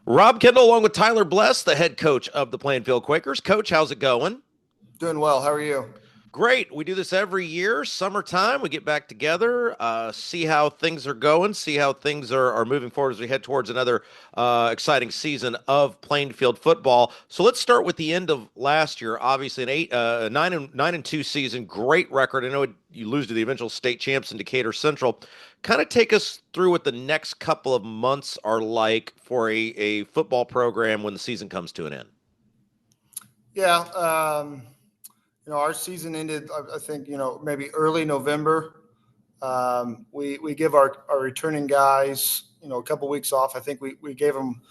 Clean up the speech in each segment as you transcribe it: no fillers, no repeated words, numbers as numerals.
Rob Kendall, along with Tyler Bless, the head coach of the Plainfield Quakers. Coach, how's it going? Doing well. How are you? Great. We do this every year. Summertime, we get back together, see how things are going, see how things are moving forward as we head towards another exciting season of Plainfield football. So let's start with the end of last year. Obviously, an nine and two season, great record. I know you lose to the eventual state champs in Decatur Central. Kind of take us through what the next couple of months are like for a football program when the season comes to an end. Yeah. Our season ended, I think, maybe early November. We give our returning guys, a couple weeks off. I think we gave them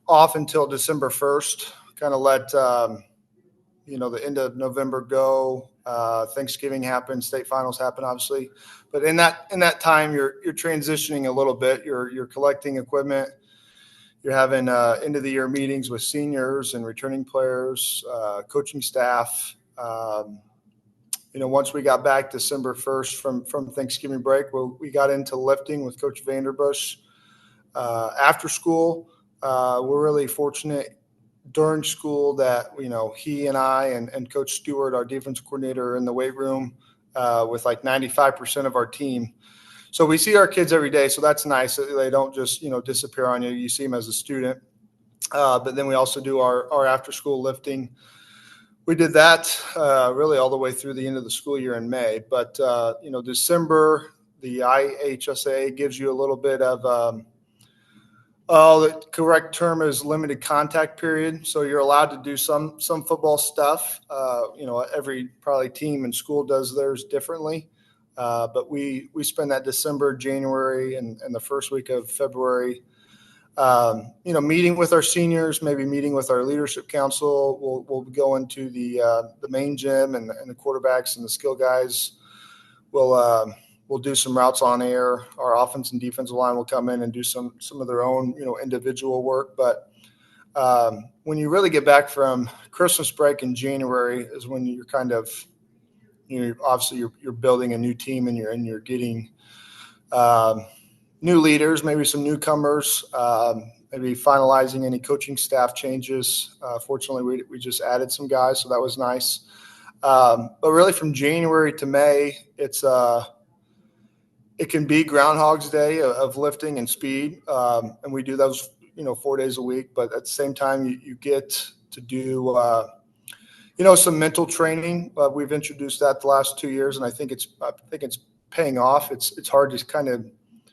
off until December 1st, kind of let, the end of November go. Thanksgiving happened, state finals happen, obviously. But in that time, you're transitioning a little bit. You're collecting equipment. You're having end of the year meetings with seniors and returning players, coaching staff. Once we got back December 1st from Thanksgiving break, we got into lifting with Coach Vanderbush. After school, we're really fortunate during school that, he and I and Coach Stewart, our defense coordinator, are in the weight room with like 95% of our team. So we see our kids every day, so that's nice. They don't just, disappear on you. You see them as a student. But then we also do our after-school lifting. We did that really all the way through the end of the school year in May. But, December, the IHSA gives you a little bit of the correct term is limited contact period. So you're allowed to do some football stuff. Every probably team in school does theirs differently. But we spend that December, January, and the first week of February, meeting with our seniors, maybe meeting with our leadership council. We'll go into the main gym and the quarterbacks and the skill guys. We'll do some routes on air. Our offense and defensive line will come in and do some of their own, individual work. But when you really get back from Christmas break in January is when you're kind of obviously you're building a new team and you're getting new leaders, maybe some newcomers, maybe finalizing any coaching staff changes. Fortunately, we just added some guys, so that was nice. But really, from January to May, it can be Groundhog's Day of lifting and speed, and we do those 4 days a week. But at the same time, you get to do some mental training. We've introduced that the last 2 years, and I think it's paying off. It's hard to kind of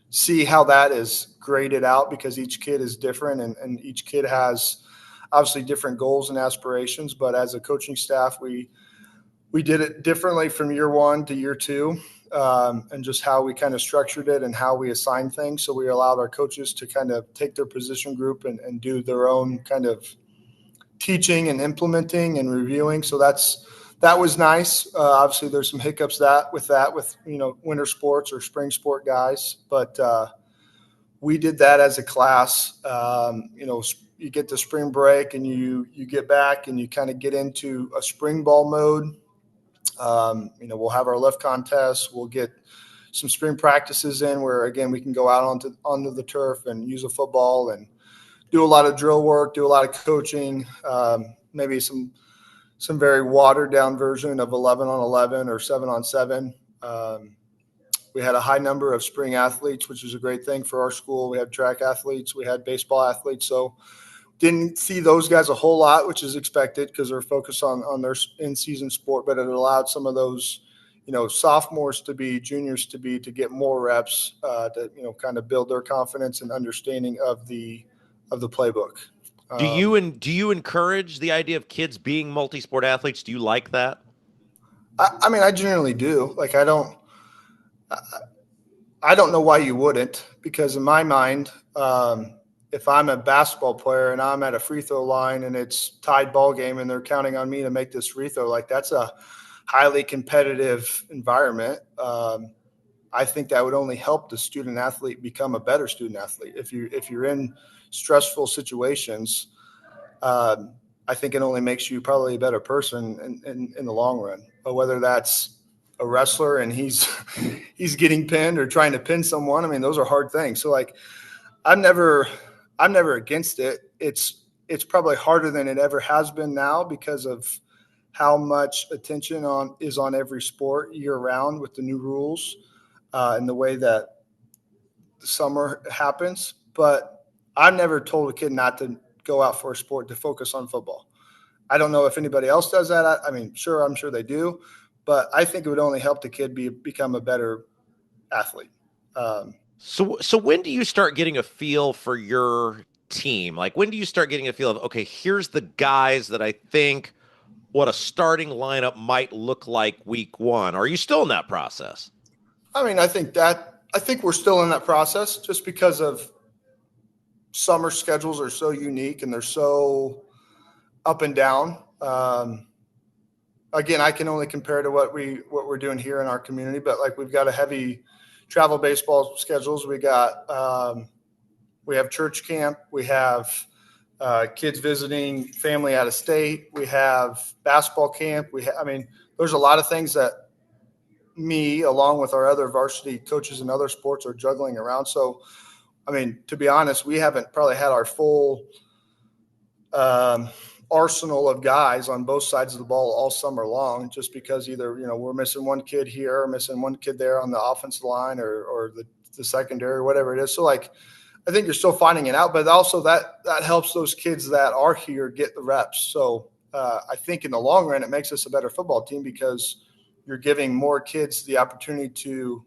see how that is graded out because each kid is different and each kid has obviously different goals and aspirations. But as a coaching staff, we did it differently from year one to year two, and just how we kind of structured it and how we assigned things. So we allowed our coaches to kind of take their position group and do their own kind of teaching and implementing and reviewing. So that was nice. Obviously, there's some hiccups with winter sports or spring sport guys, but we did that as a class. You get to spring break and you get back and you kind of get into a spring ball mode. We'll have our lift contests. We'll get some spring practices in where, again, we can go out onto the turf and use a football and do a lot of drill work, do a lot of coaching, maybe some very watered down version of 11 on 11 or 7 on 7. We had a high number of spring athletes, which is a great thing for our school. We had track athletes, we had baseball athletes. So didn't see those guys a whole lot, which is expected because they're focused on their in-season sport, but it allowed some of those, sophomores to be, juniors to get more reps, to kind of build their confidence and understanding of the playbook. Do you encourage the idea of kids being multi-sport athletes? Do you like that? I generally do. Like, I don't know why you wouldn't, because in my mind, if I'm a basketball player and I'm at a free throw line and it's tied ball game and they're counting on me to make this free throw, like, that's a highly competitive environment. I think that would only help the student athlete become a better student athlete. If you're in stressful situations, I think it only makes you probably a better person in the long run. But whether that's a wrestler and he's getting pinned or trying to pin someone, I mean, those are hard things. So, like, I'm never against it. it's probably harder than it ever has been now because of how much attention is on every sport year round with the new rules and the way that the summer happens. But I've never told a kid not to go out for a sport, to focus on football. I don't know if anybody else does that. I mean, sure, I'm sure they do, but I think it would only help the kid become a better athlete. Um, So when do you start getting a feel for your team? Like when do you start getting a feel of, okay, here's the guys that I think what a starting lineup might look like week one? Are you still in that process? I mean, I think we're still in that process just because of summer schedules are so unique and they're so up and down. Again, I can only compare to what we're doing here in our community, but like we've got a heavy travel baseball schedules. We have church camp. We have kids visiting family out of state. We have basketball camp. I mean, there's a lot of things that me, along with our other varsity coaches in other sports, are juggling around. So, I mean, to be honest, we haven't probably had our full arsenal of guys on both sides of the ball all summer long, just because either, we're missing one kid here, or missing one kid there on the offensive line or the secondary, or whatever it is. So like, I think you're still finding it out, but also that helps those kids that are here get the reps. So I think in the long run, it makes us a better football team because you're giving more kids the opportunity to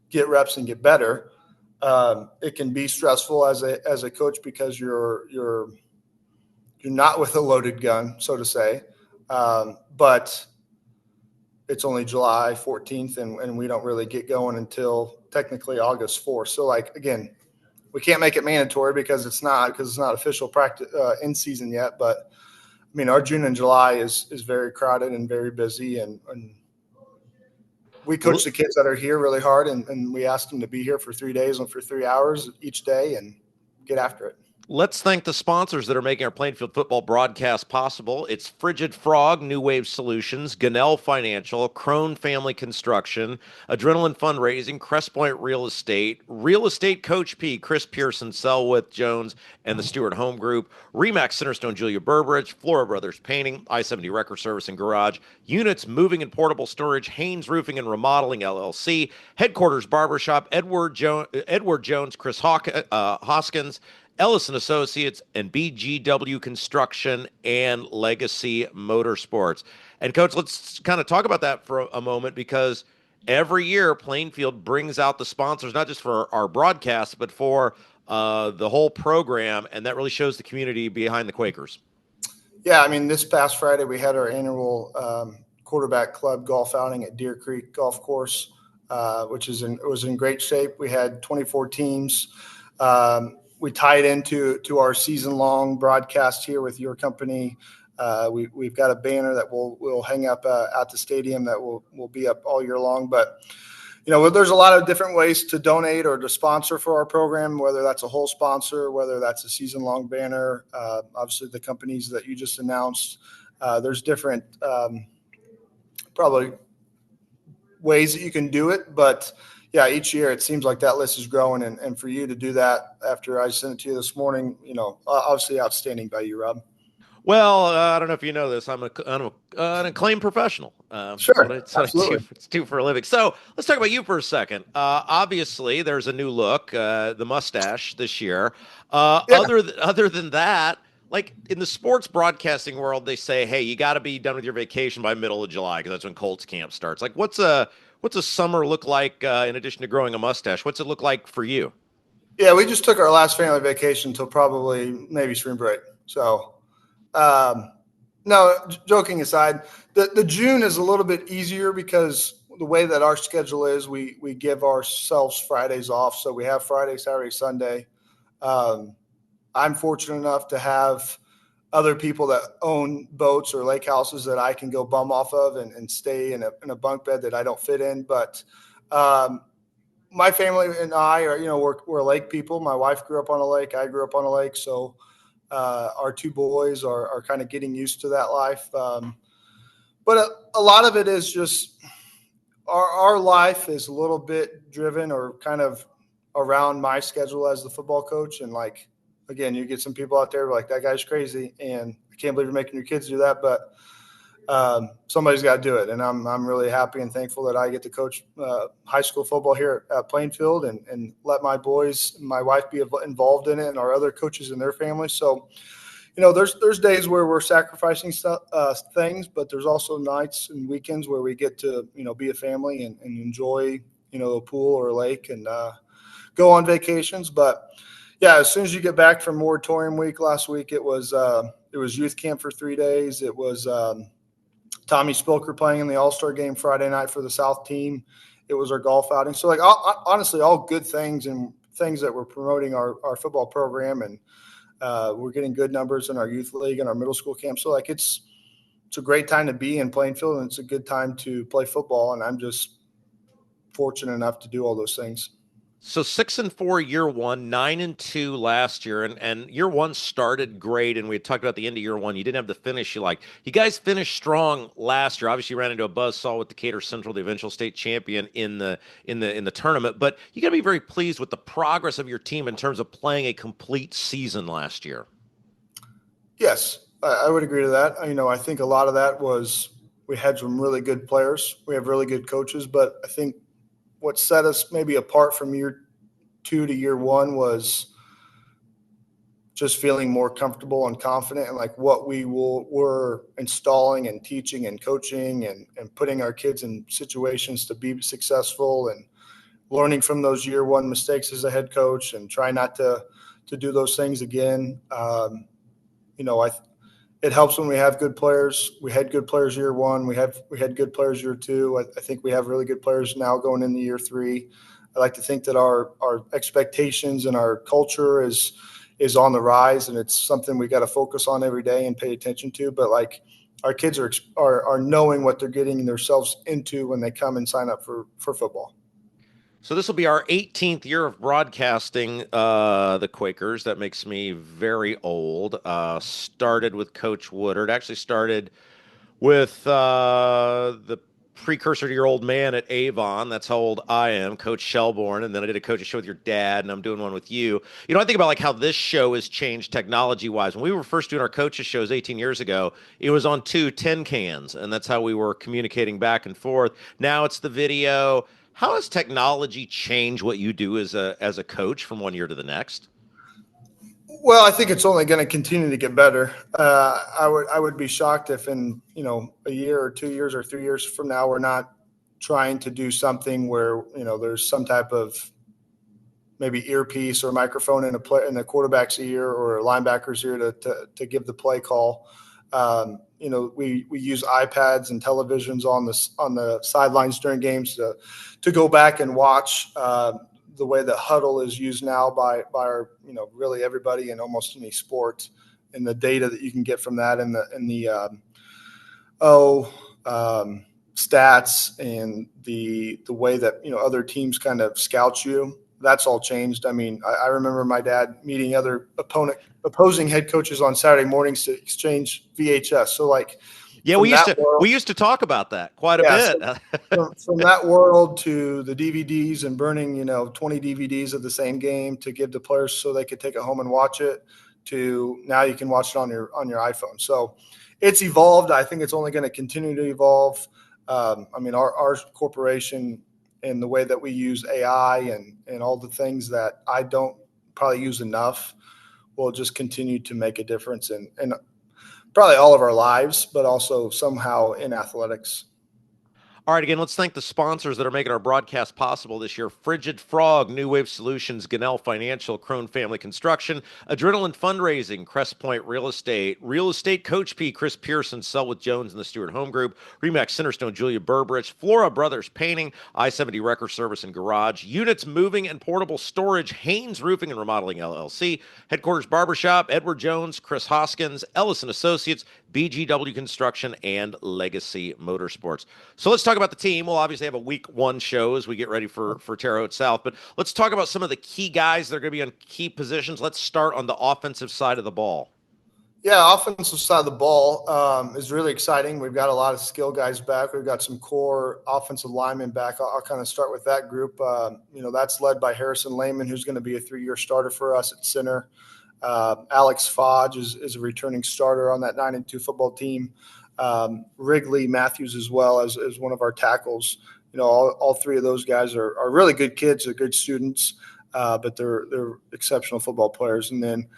get reps and get better. It can be stressful as a coach because you're not with a loaded gun, so to say. But it's only July 14th, and we don't really get going until technically August 4th. So, like, again, we can't make it mandatory because it's not official practice in season yet. But, I mean, our June and July is very crowded and very busy, and we coach the kids that are here really hard, and we ask them to be here for 3 days and for 3 hours each day and get after it. Let's thank the sponsors that are making our Plainfield football broadcast possible. It's Frigid Frog, New Wave Solutions, Gunnell Financial, Crone Family Construction, Adrenaline Fundraising, Crest Point Real Estate Coach P, Chris Pearson, Selwith Jones, and the Stewart Home Group, Remax Centerstone, Julia Burbridge, Flora Brothers Painting, I-70 Record Service and Garage, Units Moving and Portable Storage, Haynes Roofing and Remodeling LLC, Headquarters Barbershop, Edward Jones, Chris Hoskins, Ellison Associates, and BGW Construction and Legacy Motorsports. And Coach, let's kind of talk about that for a moment, because every year Plainfield brings out the sponsors, not just for our broadcast, but for the whole program, and that really shows the community behind the Quakers. Yeah, I mean, this past Friday we had our annual quarterback club golf outing at Deer Creek Golf Course, which was in great shape. We had 24 teams. We tied into our season-long broadcast here with your company. We've got a banner that we'll hang up at the stadium that will be up all year long. But there's a lot of different ways to donate or to sponsor for our program, whether that's a whole sponsor, whether that's a season-long banner. Obviously, the companies that you just announced, there's different probably ways that you can do it, but yeah, each year it seems like that list is growing, and for you to do that after I sent it to you this morning, obviously outstanding by you, Rob. Well, I don't know if you know this. I'm an acclaimed professional. Sure, That's what I absolutely. do for a living. So let's talk about you for a second. Obviously, there's a new look, the mustache this year. Yeah, Other than that, like in the sports broadcasting world, they say, hey, you got to be done with your vacation by middle of July because that's when Colts camp starts. Like, what's a summer look like in addition to growing a mustache? What's it look like for you? yeah, we just took our last family vacation until probably maybe spring break. So, no, joking aside, the June is a little bit easier because the way that our schedule is, we give ourselves Fridays off. So we have Friday, Saturday, Sunday. I'm fortunate enough to have other people that own boats or lake houses that I can go bum off of and stay in a bunk bed that I don't fit in. But my family and I are, we're lake people. My wife grew up on a lake. I grew up on a lake. So our two boys are kind of getting used to that life. But a lot of it is just our life is a little bit driven or kind of around my schedule as the football coach. And like, again, you get some people out there like, that guy's crazy, and I can't believe you're making your kids do that, but somebody's got to do it. And I'm really happy and thankful that I get to coach high school football here at Plainfield and let my boys and my wife be involved in it, and our other coaches and their families. So, there's days where we're sacrificing things, but there's also nights and weekends where we get to, be a family and enjoy, a pool or a lake and go on vacations. But yeah, as soon as you get back from moratorium week last week, it was youth camp for 3 days. It was Tommy Spilker playing in the All-Star game Friday night for the South team. It was our golf outing. So honestly, all good things and things that we're promoting our football program, and we're getting good numbers in our youth league and our middle school camp. So it's a great time to be in Plainfield, and it's a good time to play football. And I'm just fortunate enough to do all those things. So 6-4 year one, 9-2 last year, and year one started great. And we had talked about the end of year one. You didn't have the finish you like. You guys finished strong last year. Obviously, you ran into a buzzsaw with Decatur Central, the eventual state champion in the tournament. But you got to be very pleased with the progress of your team in terms of playing a complete season last year. Yes, I would agree to that. I think a lot of that was we had some really good players. We have really good coaches, but I think what set us maybe apart from year 2 to year 1 was just feeling more comfortable and confident in like what we were installing and teaching and coaching and putting our kids in situations to be successful, and learning from those year 1 mistakes as a head coach and try not to do those things again. It helps when we have good players. We had good players year 1. We had good players year 2. I think we have really good players now going into year 3. I like to think that our expectations and our culture is on the rise, and it's something we got to focus on every day and pay attention to. But like, our kids are knowing what they're getting themselves into when they come and sign up for football. So this will be our 18th year of broadcasting the Quakers. That makes me very old. Started with Coach Woodard. Actually started with the precursor to your old man at Avon. That's how old I am, Coach Shelbourne. And then I did a coaching show with your dad, and I'm doing one with you. I think about like how this show has changed technology-wise. When we were first doing our coaches shows 18 years ago, it was on 2 tin cans, and that's how we were communicating back and forth. Now it's the video. How has technology changed what you do as a coach from one year to the next? Well, I think it's only going to continue to get better. I would be shocked if in a year or 2 years or 3 years from now we're not trying to do something where there's some type of maybe earpiece or microphone in the quarterback's ear or a linebacker's ear to give the play call. We use iPads and televisions on the sidelines during games to go back and watch the way the huddle is used now by our, really everybody in almost any sport, and the data that you can get from that and the stats and the way that, other teams kind of scout you. That's all changed. I remember my dad meeting other opposing head coaches on Saturday mornings to exchange VHS. So like, yeah, we used to talk about that quite a bit. So from that world to the DVDs and burning, 20 DVDs of the same game to give the players so they could take it home and watch it, to now you can watch it on your iPhone. So it's evolved. I think it's only going to continue to evolve. Our corporation and the way that we use AI and all the things that I don't probably use enough will just continue to make a difference in probably all of our lives, but also somehow in athletics. All right, again, let's thank the sponsors that are making our broadcast possible this year. Frigid Frog, New Wave Solutions, Gunnell Financial, Crone Family Construction, Adrenaline Fundraising, Crest Point Real Estate Coach P, Chris Pearson, Selwood Jones and the Stewart Home Group, Remax Centerstone, Julia Burbridge, Flora Brothers Painting, I-70 Wrecker Service and Garage, Units Moving and Portable Storage, Haynes Roofing and Remodeling LLC, Headquarters Barbershop, Edward Jones, Chris Hoskins, Ellison Associates, BGW Construction, and Legacy Motorsports. So let's talk about the team. We'll obviously have a week 1 show as we get ready for Terre Haute South, but let's talk about some of the key guys that are going to be on key positions. Let's start on the offensive side of the ball. Yeah, offensive side of the ball is really exciting. We've got a lot of skill guys back. We've got some core offensive linemen back. I'll kind of start with that group. That's led by Harrison Lehman, who's going to be a 3-year starter for us at center. Alex Fodge is a returning starter on that 9-2 football team. Wrigley Matthews as well as one of our tackles. All three of those guys are really good kids. They're good students, but they're exceptional football players. And then,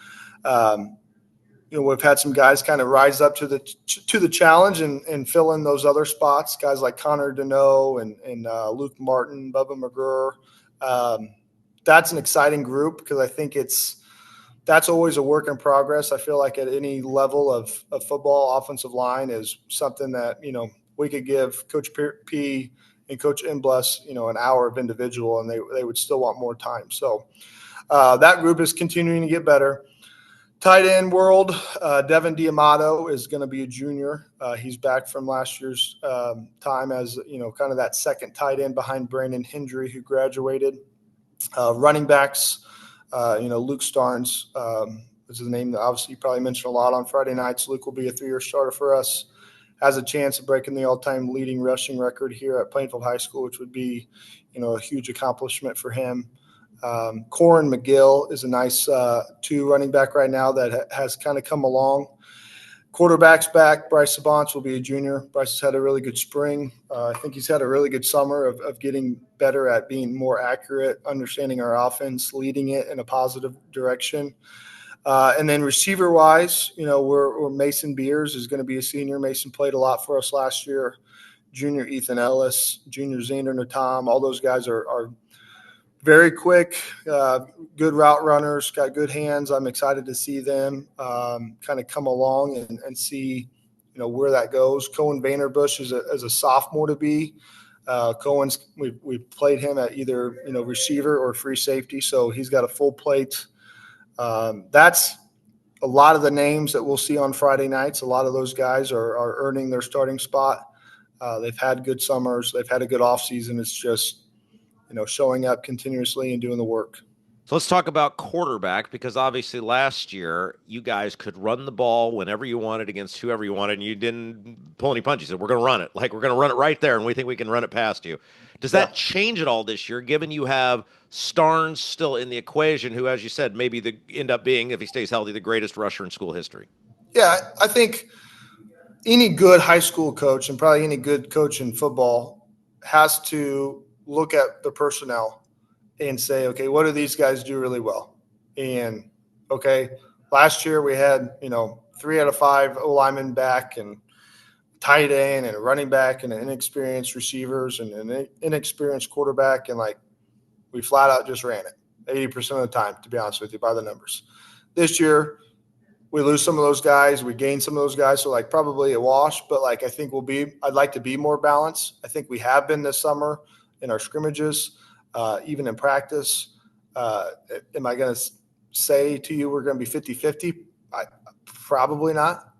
we've had some guys kind of rise up to the challenge and fill in those other spots. Guys like Connor Deneau and Luke Martin, Bubba McGurr. That's an exciting group because I think that's always a work in progress. I feel like at any level of football, offensive line is something that, we could give Coach P and Coach Bless, an hour of individual, and they would still want more time. So that group is continuing to get better. Tight end world, Devin Diamato is going to be a junior. He's back from last year's time as, kind of that second tight end behind Brandon Hendry, who graduated. Running backs, Luke Starnes is the name that obviously you probably mentioned a lot on Friday nights. Luke will be a 3-year starter for us. Has a chance of breaking the all-time leading rushing record here at Plainfield High School, which would be, a huge accomplishment for him. Corin McGill is a nice 2 running back right now that has kind of come along. Quarterback's back. Bryce Sabance will be a junior. Bryce has had a really good spring. I think he's had a really good summer of getting better at being more accurate, understanding our offense, leading it in a positive direction. And then receiver-wise, we're Mason Beers is going to be a senior. Mason played a lot for us last year. Junior Ethan Ellis, junior Xander Natam, all those guys are very quick, good route runners, got good hands. I'm excited to see them kind of come along and see, where that goes. Cohen Vanderbush is a sophomore to be. Cohen's we've played him at either receiver or free safety, so he's got a full plate. That's a lot of the names that we'll see on Friday nights. A lot of those guys are earning their starting spot. They've had good summers. They've had a good offseason. It's just showing up continuously and doing the work. So let's talk about quarterback, because obviously last year you guys could run the ball whenever you wanted against whoever you wanted, and you didn't pull any punches. You said, we're going to run it. Like, we're going to run it right there, and we think we can run it past you. Does that change at all this year, given you have Starnes still in the equation, who, as you said, maybe end up being, if he stays healthy, the greatest rusher in school history? Yeah, I think any good high school coach and probably any good coach in football has to look at the personnel and say, okay, what do these guys do really well? And, okay, last year we had, 3 out of 5 O-linemen back and tight end and a running back and an inexperienced receivers and an inexperienced quarterback. And, we flat out just ran it 80% of the time, to be honest with you, by the numbers. This year, we lose some of those guys. We gain some of those guys. So, probably a wash. But, I think I'd like to be more balanced. I think we have been this summer in our scrimmages, even in practice. Am I going to say to you we're going to be 50-50? Probably not.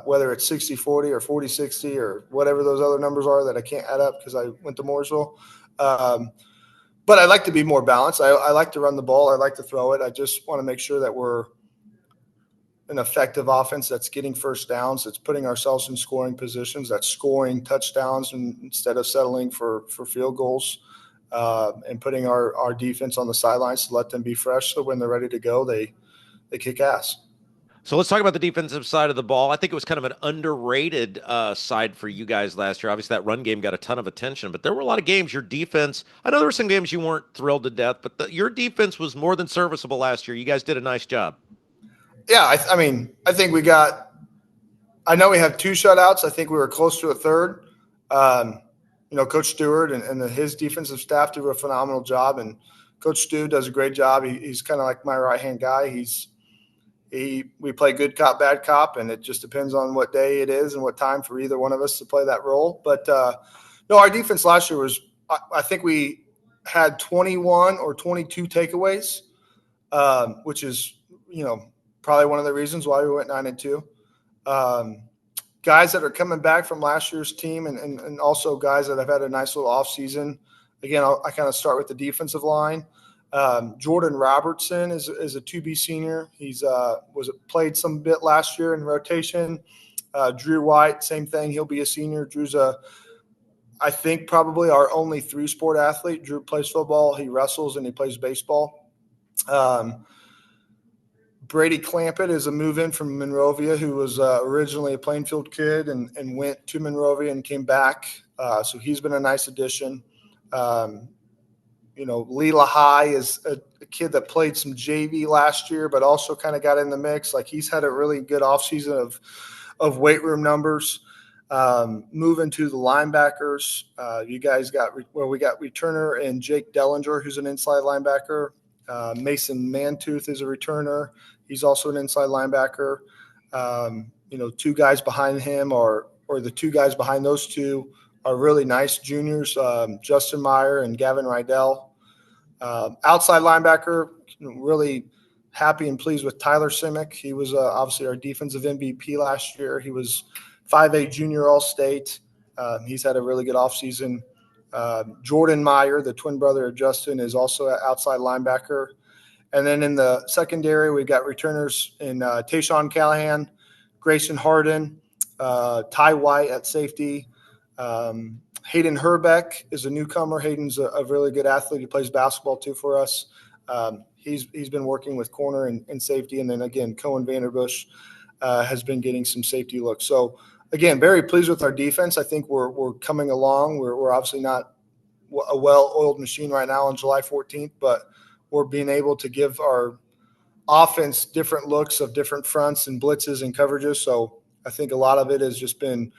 Whether it's 60-40 or 40-60 or whatever those other numbers are that I can't add up because I went to Mooresville. But I like to be more balanced. I like to run the ball. I like to throw it. I just want to make sure that we're an effective offense that's getting first downs, that's putting ourselves in scoring positions, that's scoring touchdowns instead of settling for field goals, and putting our defense on the sidelines to let them be fresh so when they're ready to go, they kick ass. So let's talk about the defensive side of the ball. I think it was kind of an underrated side for you guys last year. Obviously, that run game got a ton of attention, but there were a lot of games your defense – I know there were some games you weren't thrilled to death, but your defense was more than serviceable last year. You guys did a nice job. Yeah, I think we got – I know we have 2 shutouts. I think we were close to a third. Coach Stewart and his defensive staff do a phenomenal job, and Coach Stu does a great job. He's kind of like my right-hand guy. We play good cop, bad cop, and it just depends on what day it is and what time for either one of us to play that role. But, no, our defense last year was – I think we had 21 or 22 takeaways, which is, probably one of the reasons why we went 9-2. Guys that are coming back from last year's team and also guys that have had a nice little offseason. Again, I kind of start with the defensive line. Jordan Robertson is a 2B senior. He's played some bit last year in rotation. Drew White, same thing. He'll be a senior. Drew's I think probably our only 3-sport athlete. Drew plays football, he wrestles, and he plays baseball. Brady Clampett is a move-in from Monrovia who was originally a Plainfield kid and went to Monrovia and came back. So he's been a nice addition. Lee Lahai is a kid that played some JV last year, but also kind of got in the mix. Like he's had a really good offseason of weight room numbers. Moving to the linebackers, we got returner and Jake Dellinger, who's an inside linebacker. Mason Mantooth is a returner. He's also an inside linebacker. Two guys behind him or the two guys behind those two are really nice juniors, Justin Meyer and Gavin Rydell. Outside linebacker, really happy and pleased with Tyler Simic. He was obviously our defensive MVP last year. He was 5A junior All-State. He's had a really good offseason. Jordan Meyer, the twin brother of Justin, is also an outside linebacker. And then in the secondary, we've got returners in Tayshawn Callahan, Grayson Harden, Ty White at safety. Hayden Herbeck is a newcomer. Hayden's a really good athlete. He plays basketball too for us. He's been working with corner and safety. And then again, Cohen Vanderbush has been getting some safety looks. So again, very pleased with our defense. I think we're coming along. We're obviously not a well-oiled machine right now on July 14th, but we're being able to give our offense different looks of different fronts and blitzes and coverages. So I think a lot of it has just been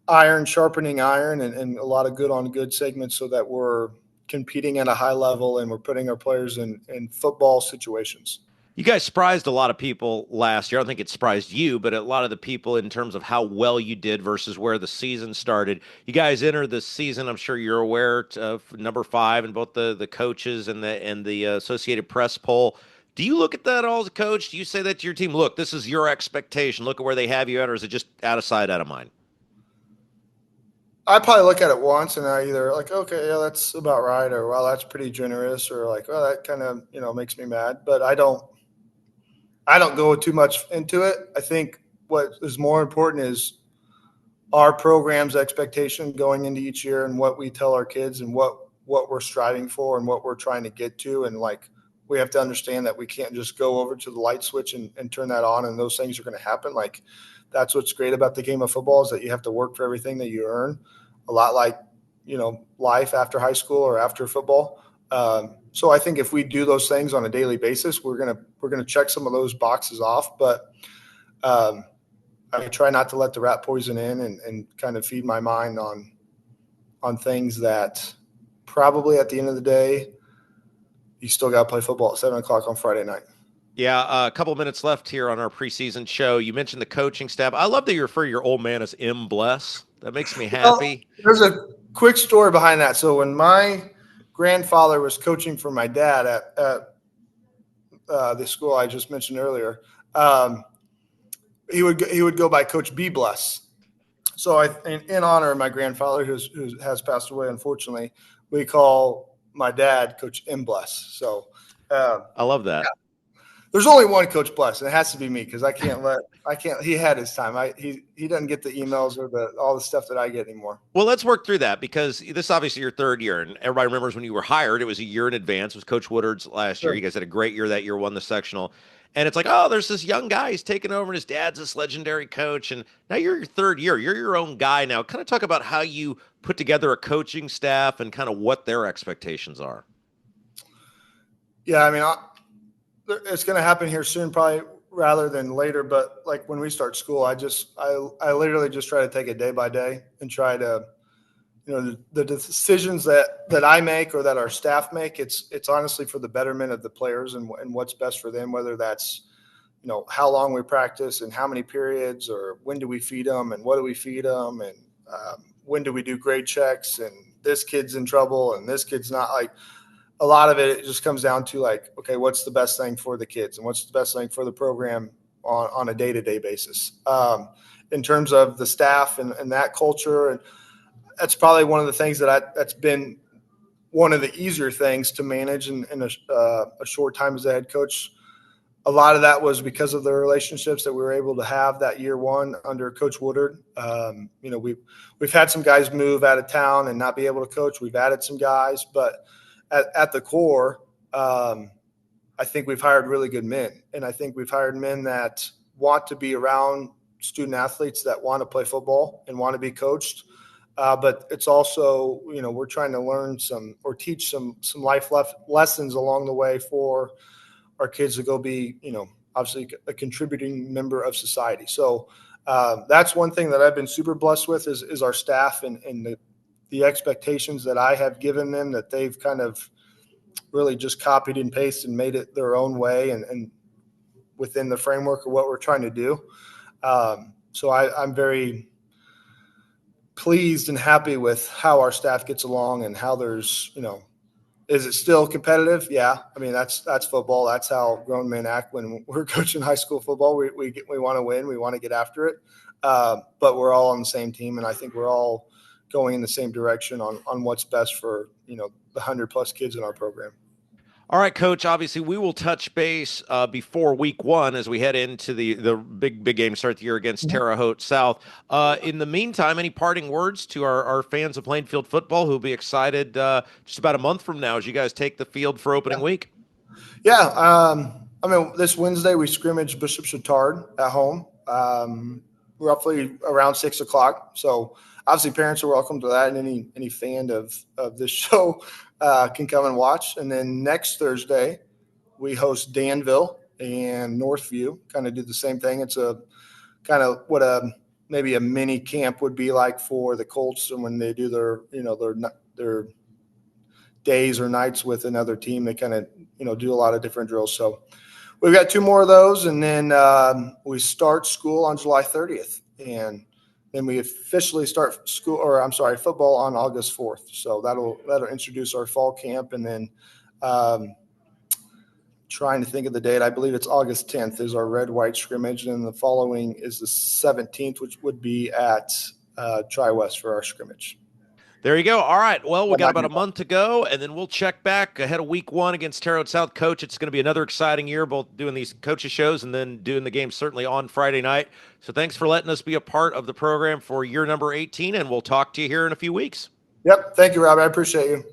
iron sharpening iron and a lot of good on good segments so that we're competing at a high level and we're putting our players in football situations. You guys surprised a lot of people last year. I don't think it surprised you, but a lot of the people in terms of how well you did versus where the season started. You guys entered the season, I'm sure you're aware, of number 5 in both the coaches and the Associated Press poll. Do you look at that all as a coach? Do you say that to your team, look, this is your expectation, look at where they have you at, or is it just out of sight, out of mind? I probably look at it once and I either like, okay, yeah, that's about right, or well, that's pretty generous, or like, well, that kind of makes me mad. But I don't go too much into it. I think what is more important is our program's expectation going into each year and what we tell our kids and what we're striving for and what we're trying to get to. And like, we have to understand that we can't just go over to the light switch and turn that on and those things are going to happen. Like, that's what's great about the game of football is that you have to work for everything that you earn, a lot like, life after high school or after football. So I think if we do those things on a daily basis, we're gonna check some of those boxes off. But I try not to let the rat poison in and kind of feed my mind on things that probably at the end of the day, you still got to play football at 7:00 on Friday night. Yeah, a couple minutes left here on our preseason show. You mentioned the coaching staff. I love that you refer to your old man as M. Bless. That makes me happy. Well, there's a quick story behind that. So when my grandfather was coaching for my dad at the school I just mentioned earlier, he would go by Coach B. Bless. So in honor of my grandfather, who has passed away, unfortunately, we call my dad Coach M. Bless. So I love that. Yeah. There's only one Coach Bless, and it has to be me because I can't. He had his time. He doesn't get the emails or all the stuff that I get anymore. Well, let's work through that because this is obviously your third year, and everybody remembers when you were hired, it was a year in advance. It was Coach Woodard's last year. Sure. You guys had a great year that year, won the sectional. And it's like, oh, there's this young guy. He's taking over, and his dad's this legendary coach. And now you're your third year. You're your own guy now. Kind of talk about how you put together a coaching staff and kind of what their expectations are. Yeah, I mean, it's going to happen here soon, probably rather than later. But like when we start school, I literally just try to take it day by day and try to, the decisions that I make or that our staff make, it's honestly for the betterment of the players and what's best for them, whether that's, how long we practice and how many periods or when do we feed them and what do we feed them and when do we do grade checks and this kid's in trouble and this kid's not. Like, a lot of it just comes down to like, okay, what's the best thing for the kids and what's the best thing for the program on a day-to-day basis in terms of the staff and that culture. And that's probably one of the things that's been one of the easier things to manage in a short time as a head coach. A lot of that was because of the relationships that we were able to have that year one under Coach Woodard. We've had some guys move out of town and not be able to coach. We've added some guys, but at the core, I I think we've hired really good men, and I think we've hired men that want to be around student athletes that want to play football and want to be coached. But it's also, we're trying to learn some or teach some life lessons along the way for our kids to go be, obviously a contributing member of society. So that's one thing that I've been super blessed with is our staff and the expectations that I have given them, that they've kind of really just copied and pasted and made it their own way and within the framework of what we're trying to do. So I'm very pleased and happy with how our staff gets along and how there's, is it still competitive? Yeah. I mean, that's football. That's how grown men act when we're coaching high school football. We want to win. We want to get after it. But we're all on the same team. And I think we're all going in the same direction on what's best for, the 100+ kids in our program. All right, Coach. Obviously, we will touch base before week 1 as we head into the big game start the year against Terre Haute South. In the meantime, any parting words to our fans of Plainfield football who will be excited just about a month from now as you guys take the field for opening week? Yeah. I mean, this Wednesday we scrimmage Bishop Chatard at home, roughly around 6 o'clock. So obviously parents are welcome to that, and any fan of this show can come and watch. And then next Thursday we host Danville and Northview, kind of do the same thing. It's a kind of what maybe a mini camp would be like for the Colts, and when they do their days or nights with another team, they kind of do a lot of different drills. So we've got 2 more of those, and then we start school on July 30th, and then we officially start football on August 4th. So that'll introduce our fall camp, and then trying to think of the date. I believe it's August 10th is our red-white scrimmage, and the following is the 17th, which would be at Tri-West for our scrimmage. There you go. All right. Well, we got about a month to go, and then we'll check back ahead of week 1 against Terre Haute South. Coach, it's going to be another exciting year, both doing these coaches shows and then doing the game certainly on Friday night. So thanks for letting us be a part of the program for year number 18, and we'll talk to you here in a few weeks. Yep. Thank you, Rob. I appreciate you.